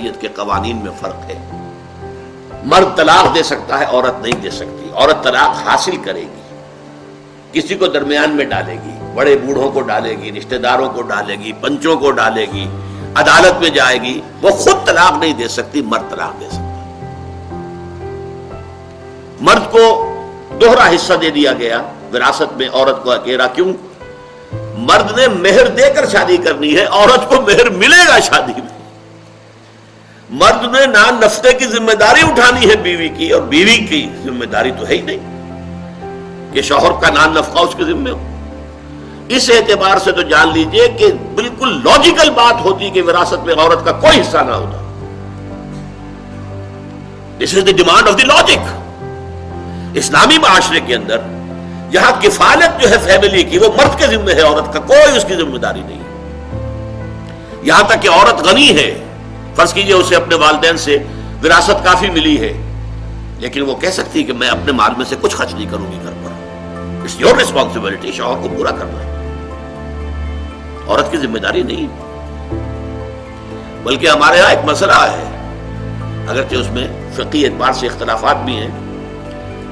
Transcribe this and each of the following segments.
شریعت کے قوانین میں فرق ہے۔ مرد طلاق دے سکتا ہے، عورت نہیں دے سکتی۔ عورت طلاق حاصل کرے گی، کسی کو درمیان میں ڈالے گی، بڑے بوڑھوں کو ڈالے گی، رشتہ داروں کو ڈالے گی، پنچوں کو ڈالے گی، عدالت میں جائے گی۔ وہ خود طلاق نہیں دے سکتی، مرد طلاق دے سکتا ہے۔ مرد کو دوہرا حصہ دے دیا گیا وراثت میں، عورت کو اکیلا۔ کیوں؟ مرد نے مہر دے کر شادی کرنی ہے، عورت کو مہر ملے گا شادی میں۔ مرد نے نان نفقے کی ذمہ داری اٹھانی ہے بیوی کی، اور بیوی کی ذمہ داری تو ہے ہی نہیں کہ شوہر کا نان نفقہ اس کے ذمہ ہو۔ اس اعتبار سے تو جان لیجئے کہ بالکل لاجیکل بات ہوتی کہ وراثت میں عورت کا کوئی حصہ نہ ہوتا۔ دس از دی ڈیمانڈ آف دی لاجک۔ اسلامی معاشرے کے اندر جہاں کفالت جو ہے فیملی کی وہ مرد کے ذمہ ہے، عورت کا کوئی اس کی ذمہ داری نہیں ہے۔ یہاں تک کہ عورت غنی ہے، فرض کیجئے اسے اپنے والدین سے وراثت کافی ملی ہے، لیکن وہ کہہ سکتی ہے کہ میں اپنے مال میں سے کچھ خرچ نہیں کروں گی گھر پر۔ اٹس یور ریسپانسبلٹی، شوہر کو پورا کرنا ہے، عورت کی ذمہ داری نہیں۔ بلکہ ہمارے ہاں ایک مسئلہ ہے، اگرچہ اس میں فقہی اعتبار سے اختلافات بھی ہیں،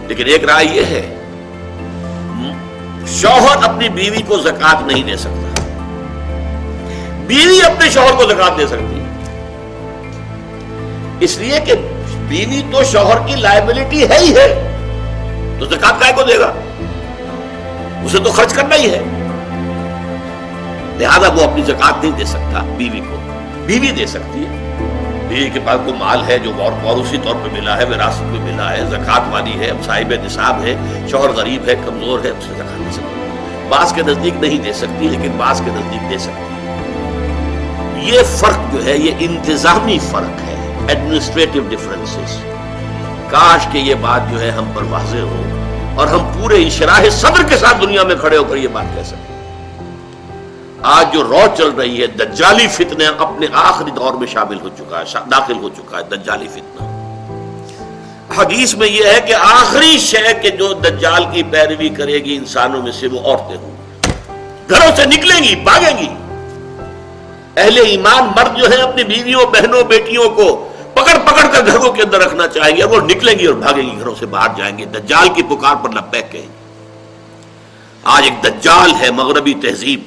لیکن ایک رائے یہ ہے شوہر اپنی بیوی کو زکوٰۃ نہیں دے سکتا، بیوی اپنے شوہر کو زکوٰۃ دے سکتی ہے، اس لیے کہ بیوی تو شوہر کی لائبلٹی ہے ہی ہے، تو زکوٰۃ کائے کو دے گا؟ اسے تو خرچ کرنا ہی ہے، لہذا وہ اپنی زکوٰۃ نہیں دے سکتا بیوی کو۔ بیوی دے سکتی ہے، بیوی کے پاس کوئی مال ہے جو موروثی طور پہ ملا ہے، وراثت میں ملا ہے، زکوٰۃ والی ہے، صاحب نصاب ہے، شوہر غریب ہے، کمزور ہے، اسے زکوٰۃ دے سکتی ہے۔ بعض کے نزدیک نہیں دے سکتی، لیکن بعض کے نزدیک دے سکتی ہے۔ یہ فرق جو ہے یہ انتظامی فرق ہے، ایڈمنسٹریٹو ڈفرنسز۔ کاش کہ یہ بات جو ہے ہم پر واضح ہو اور ہم پورے انشراح صدر کے ساتھ دنیا میں کھڑے ہو کر یہ بات کہہ سکیں۔ آج جو رو چل رہی ہے، دجالی فتنہ اپنے آخری دور میں شامل ہو چکا ہے، داخل ہو چکا ہے دجالی فتنہ۔ حدیث میں یہ ہے کہ آخری شے کہ جو دجال کی پیروی کرے گی انسانوں میں سے وہ عورتیں ہوں گی، گھروں سے نکلیں گی، بھاگیں گی۔ اہل ایمان مرد جو ہے اپنی بیویوں، بہنوں، بیٹیوں کو پکڑ پکڑ کر گھروں کے اندر رکھنا چاہیں گے، اور وہ نکلیں گی اور بھاگیں گی، گھروں سے باہر جائیں گے، دجال کی پکار پر لبیک کہیں گے۔ آج ایک دجال ہے مغربی تہذیب،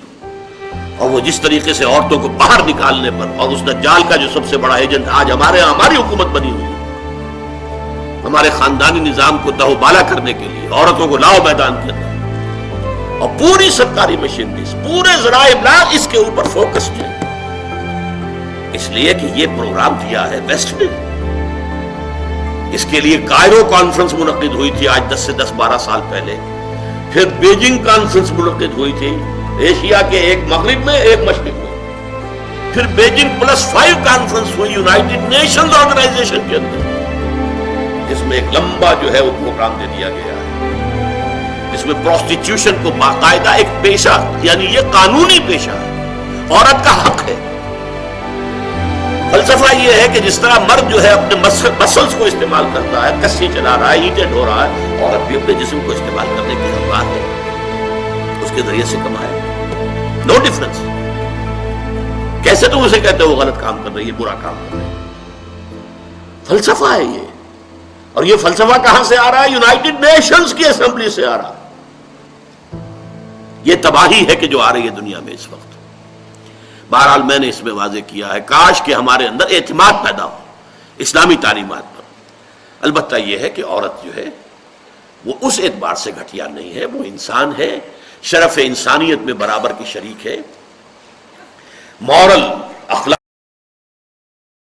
اور وہ جس طریقے سے عورتوں کو باہر نکالنے پر، اور اس دجال کا جو سب سے بڑا ایجنٹ آج ہماری حکومت بنی ہوئی ہے، ہمارے خاندانی نظام کو دہو بالا کرنے کے لیے عورتوں کو لاؤ میدان کے اندر، اور پوری سرکاری مشینریز، پورے ذرائع ابلاغ اس کے اوپر فوکسڈ ہے، اس لیے کہ یہ پروگرام دیا ہے ویسٹ نے۔ اس کے لیے کائرو کانفرنس منعقد ہوئی تھی آج 10 سے 12 سال پہلے، پھر بیجنگ کانفرنس منعقد ہوئی تھی ایشیا کے ایک مغرب میں ایک مشرق میں، پھر بیجنگ +5 کانفرنس ہوئی یونائٹڈ نیشنز آرگنائزیشن کے اندر، جس میں ایک لمبا جو ہے وہ پروگرام دے دیا گیا ہے، جس میں پروسٹیٹیوشن کو باقاعدہ ایک پیشہ، یعنی یہ قانونی پیشہ ہے، عورت کا حق ہے۔ فلسفہ یہ ہے کہ جس طرح مرد جو ہے اپنے مسلز کو استعمال کرتا ہے، کسی چلا رہا ہے، اینٹیں ڈھو رہا ہے، عورت بھی اپنے جسم کو استعمال کرنے کی حقدار ہے، اس کے ذریعے سے کمائے، نو ڈفرنس۔ کیسے تم اسے کہتے ہو وہ غلط کام کر رہی ہے، برا کام کر رہی ہے؟ فلسفہ ہے یہ، اور یہ فلسفہ کہاں سے آ رہا ہے؟ یونائٹڈ نیشنز کی اسمبلی سے آ رہا ہے۔ یہ تباہی ہے کہ جو آ رہی ہے دنیا میں اس وقت۔ بہرحال میں نے اس میں واضح کیا ہے، کاش کہ ہمارے اندر اعتماد پیدا ہو اسلامی تعلیمات پر۔ البتہ یہ ہے کہ عورت جو ہے وہ اس اعتبار سے گھٹیا نہیں ہے، وہ انسان ہے، شرف انسانیت میں برابر کی شریک ہے، مورل اخلاق